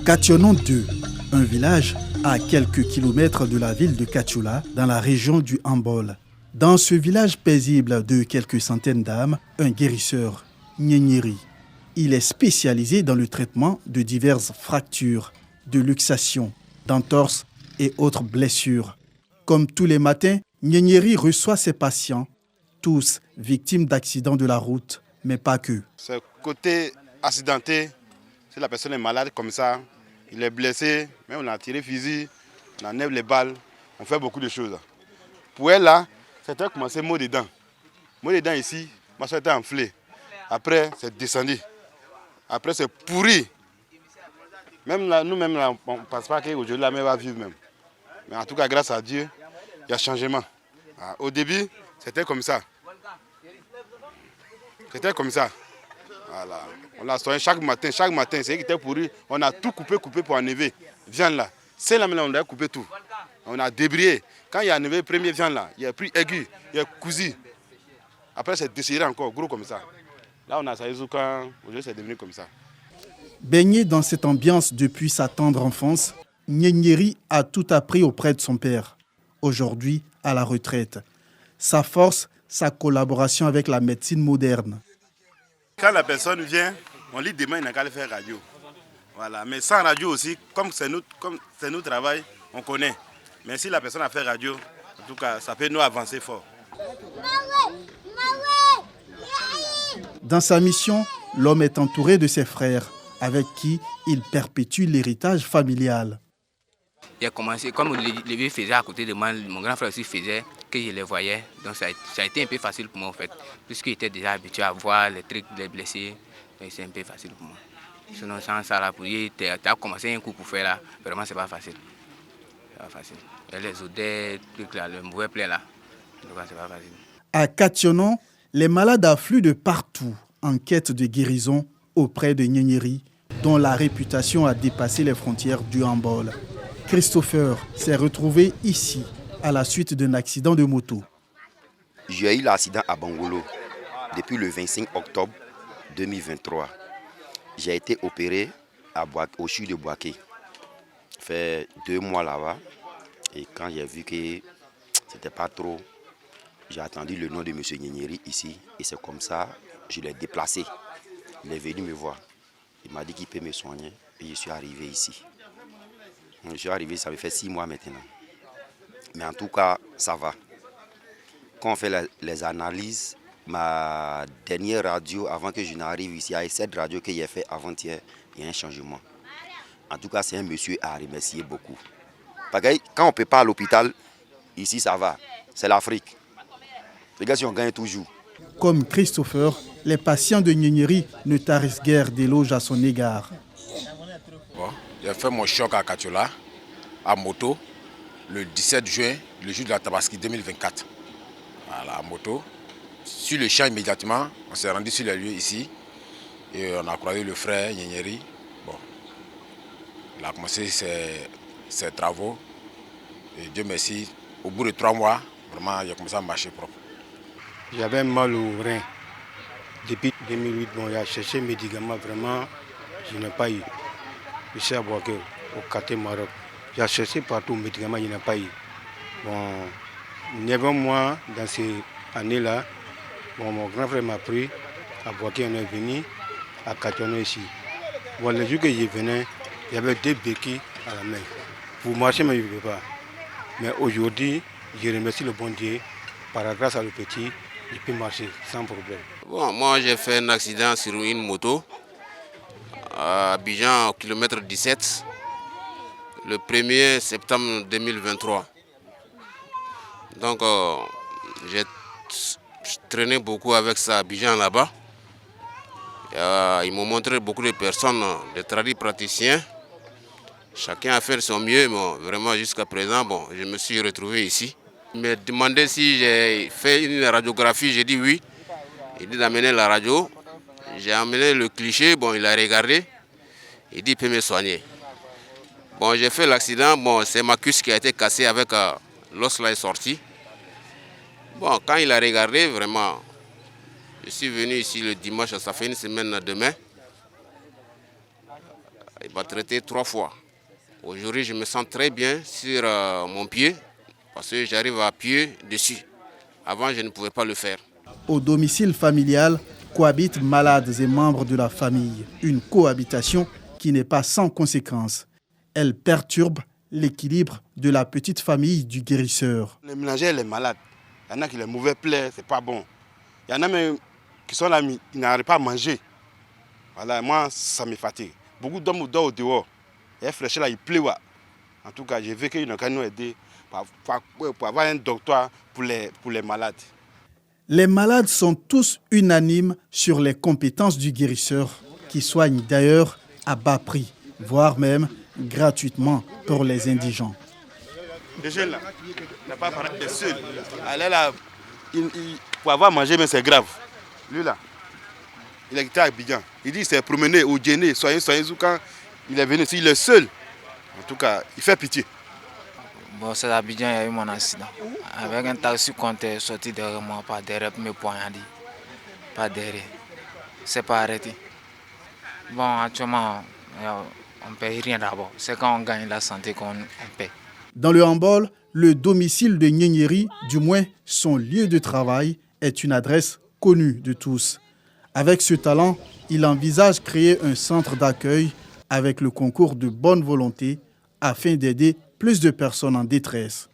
Kationon 2, un village à quelques kilomètres de la ville de Kachula, dans la région du Hambol. Dans ce village paisible de quelques centaines d'âmes, un guérisseur, Nyenyeri. Il est spécialisé dans le traitement de diverses fractures, de luxations, d'entorses et autres blessures. Comme tous les matins, Nyenyeri reçoit ses patients, tous victimes d'accidents de la route, mais pas que. Ce côté accidenté, si la personne est malade comme ça, il est blessé, même on a tiré fusil, on enlève les balles, on fait beaucoup de choses. Pour elle là, c'était commencé mot dedans. Mot dedans ici, ma soeur était enflée. Après, c'est descendu. Après, c'est pourri. Même là, nous-mêmes, là, on ne pense pas qu'aujourd'hui la mère va vivre même. Mais en tout cas, grâce à Dieu, il y a changement. Au début, c'était comme ça. C'était comme ça. Voilà. On l'a soigné chaque matin, c'est qui était pourri. On a tout coupé pour enlever. Viande là. C'est là, on a coupé tout. On a débrayé. Quand il y a enlevé le premier viande là, il y a plus aigu, il y a cousu. Après, c'est déchiré encore, gros comme ça. Là, on a ça quand aujourd'hui, c'est devenu comme ça. Baigné dans cette ambiance depuis sa tendre enfance, Nyenyeri a tout appris auprès de son père. Aujourd'hui, à la retraite. Sa force, sa collaboration avec la médecine moderne. Quand la personne vient, on lui demande, il n'a qu'à le faire radio. Voilà. Mais sans radio aussi, comme c'est notre travail, on connaît. Mais si la personne a fait radio, en tout cas, ça peut nous avancer fort. Dans sa mission, l'homme est entouré de ses frères, avec qui il perpétue l'héritage familial. J'ai commencé, comme le vieux faisait à côté de moi, mon grand frère aussi faisait, que je les voyais. Donc ça a été un peu facile pour moi en fait, puisqu'il était déjà habitué à voir les trucs, les blessés. Donc c'est un peu facile pour moi. Sinon sans ça, là, pour tu as commencé un coup pour faire là, vraiment c'est pas facile. C'est pas facile. Et les odeurs, trucs là, le mauvais play là, donc c'est pas facile. À Kationon, les malades affluent de partout en quête de guérison auprès de Nyenyeri, dont la réputation a dépassé les frontières du Hambol. Christopher s'est retrouvé ici à la suite d'un accident de moto. J'ai eu l'accident à Bangolo depuis le 25 octobre 2023. J'ai été opéré au CHU de Boaké. Ça fait 2 mois là-bas. Et quand j'ai vu que c'était pas trop, j'ai attendu le nom de M. Nyenyeri ici. Et c'est comme ça, je l'ai déplacé. Il est venu me voir. Il m'a dit qu'il peut me soigner. Et je suis arrivé ici. Je suis arrivé, ça me fait 6 mois maintenant. Mais en tout cas, ça va. Quand on fait les analyses, ma dernière radio, avant que je n'arrive ici, avec cette radio que j'ai fait avant-hier, il y a un changement. En tout cas, c'est un monsieur à remercier beaucoup. Parce que quand on ne peut pas à l'hôpital, ici ça va. C'est l'Afrique. Les gars, si on gagne toujours. Comme Christopher, les patients de Nyenyeri ne tarissent guère d'éloges à son égard. Bon, j'ai fait mon choc à Kachula, à moto, le 17 juin, le jour de la Tabaski 2024. Voilà, à moto. Sur le champ immédiatement, on s'est rendu sur les lieux ici et on a croisé le frère Nyenyeri. Bon, il a commencé ses travaux et Dieu merci, au bout de 3 mois, vraiment, il a commencé à marcher propre. J'avais mal au rein. Depuis 2008, bon, j'ai cherché des médicaments, vraiment, je n'ai pas eu. Je suis à Boaké, au quartier Maroc. J'ai cherché partout les médicaments, je n'ai pas eu. Bon, 9 mois dans ces années-là, bon, mon grand frère m'a pris à Boaké, on est venu à Kationon ici. Bon, les jours que je venais, il y avait 2 béquilles à la main. Pour marcher, mais je ne pouvais pas. Mais aujourd'hui, je remercie le bon Dieu, par la grâce à le petit, il peut marcher sans problème. Bon, moi j'ai fait un accident sur une moto à Abidjan au kilomètre 17 le 1er septembre 2023. Donc j'ai traîné beaucoup avec ça à Abidjan là-bas. Ils m'ont montré beaucoup de personnes, des tradis praticiens. Chacun a fait son mieux, mais vraiment jusqu'à présent, bon, je me suis retrouvé ici. Il m'a demandé si j'ai fait une radiographie, j'ai dit oui. Il dit d'amener la radio. J'ai amené le cliché, bon, il a regardé. Il dit qu'il peut me soigner. Bon, j'ai fait l'accident, bon, c'est ma cuisse qui a été cassée avec l'os là est sorti. Bon, quand il a regardé, vraiment, je suis venu ici le dimanche, ça fait une semaine demain. Il m'a traité 3 fois. Aujourd'hui, je me sens très bien sur mon pied parce que j'arrive à pied dessus. Avant, je ne pouvais pas le faire. Au domicile familial cohabitent malades et membres de la famille. Une cohabitation qui n'est pas sans conséquences. Elle perturbe l'équilibre de la petite famille du guérisseur. Les ménagères, les malades, il y en a qui les mauvais plaies, c'est pas bon. Il y en a même qui sont là, qui n'arrivent pas à manger. Voilà, moi, ça me fatigue. Beaucoup d'hommes dorment au dehors. Et fraîcheur là, il pleut. En tout cas, j'ai vu qu'ils n'ont qu'à nous aider pour avoir un docteur pour les malades. Les malades sont tous unanimes sur les compétences du guérisseur, qui soigne d'ailleurs à bas prix, voire même gratuitement pour les indigents. Les jeunes là, n'a pas parlé de seul. Elle est là, pour avoir mangé, mais c'est grave. Lui là, il a quitté Abidjan. Il dit qu'il s'est promené au Djéné, soyez quand il est venu ici, il est seul. En tout cas, il fait pitié. Bon, c'est à Abidjan, il y a eu mon accident. Avec un taxi qu'on est sorti derrière moi, pas derrière mes poignardis. Pas derrière. C'est pas arrêté. Bon, actuellement, on ne paye rien d'abord. C'est quand on gagne la santé qu'on paie. Dans le handball, le domicile de Nyenyeri, du moins son lieu de travail, est une adresse connue de tous. Avec ce talent, il envisage créer un centre d'accueil avec le concours de bonne volonté afin d'aider plus de personnes en détresse.